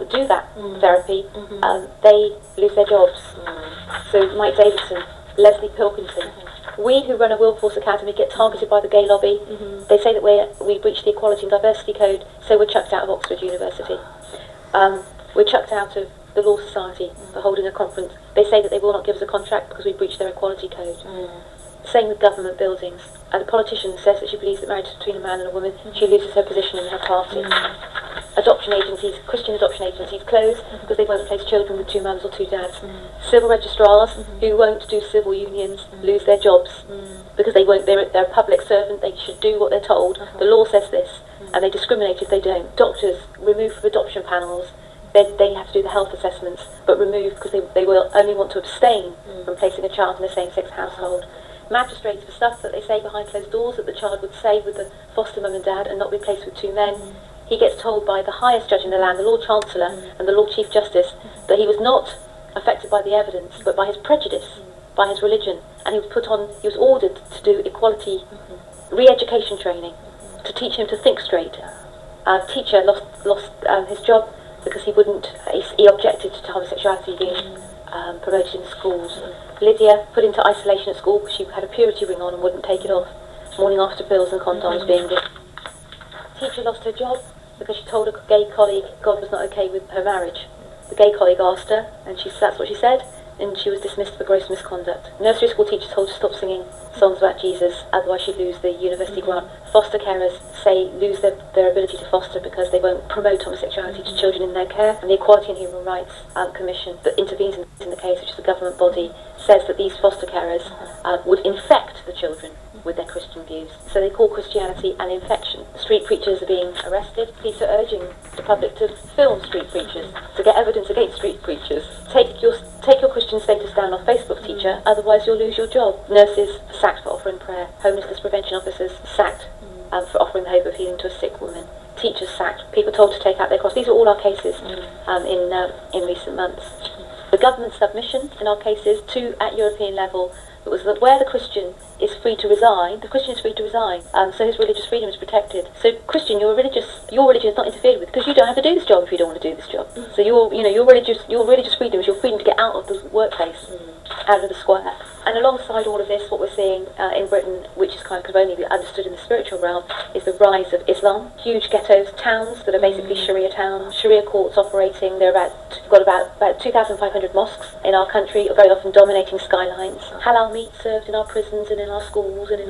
don't do that therapy, they lose their jobs. So Mike Davidson, Leslie Pilkington. We who run a Wilberforce Academy get targeted by the gay lobby. They say that we breach the Equality and Diversity Code, so we're chucked out of Oxford University. We're chucked out of the Law Society for holding a conference. They say that they will not give us a contract because we breached their Equality Code. Same with government buildings. The politician says that she believes that marriage is between a man and a woman. She loses her position in her party. Adoption agencies, Christian adoption agencies, close because they won't place children with two mums or two dads. Civil registrars who won't do civil unions lose their jobs because they won't. They're a public servant. They should do what they're told. The law says this, and they discriminate if they don't. Doctors removed from adoption panels. They have to do the health assessments, but removed because they will only want to abstain from placing a child in a same-sex household. Magistrates for stuff that they say behind closed doors that the child would say with the foster mum and dad and not be placed with two men. He gets told by the highest judge in the land, the Lord Chancellor and the Lord Chief Justice, that he was not affected by the evidence, but by his prejudice, by his religion, and he was ordered to do equality, re-education training, to teach him to think straight. A teacher lost his job because he objected to homosexuality being promoted in schools. Lydia put into isolation at school because she had a purity ring on and wouldn't take it off. Morning after pills and condoms being given. Teacher lost her job because she told a gay colleague God was not okay with her marriage. The gay colleague asked her, and that's what she said, and she was dismissed for gross misconduct. Nursery school teacher told her to stop singing songs about Jesus, otherwise she'd lose the university grant. Foster carers lose their ability to foster because they won't promote homosexuality to children in their care. And the Equality and Human Rights Commission that intervenes in the case, which is a government body, says that these foster carers would infect the children with their Christian views. So they call Christianity an infection. Street preachers are being arrested. Police are urging the public to film street preachers, to get evidence against street preachers. Take your Christian status down on Facebook, teacher, otherwise you'll lose your job. Nurses sacked for offering prayer. Homelessness prevention officers sacked for offering the hope of healing to a sick woman. Teachers sacked. People told to take out their cross. These are all our cases in recent months. The government submission in our cases at European level was that where the Christian is free to resign, the Christian is free to resign, so his religious freedom is protected. So Christian, your religion is not interfered with because you don't have to do this job if you don't want to do this job. So your religious freedom is your freedom to get out of the workplace, out of the square. And alongside all of this, what we're seeing in Britain, which is could only be understood in the spiritual realm, is the rise of Islam. Huge ghettos, towns that are basically Sharia towns, Sharia courts operating. We've got about 2,500 mosques in our country, very often dominating skylines. Halal meat served in our prisons and in our schools and in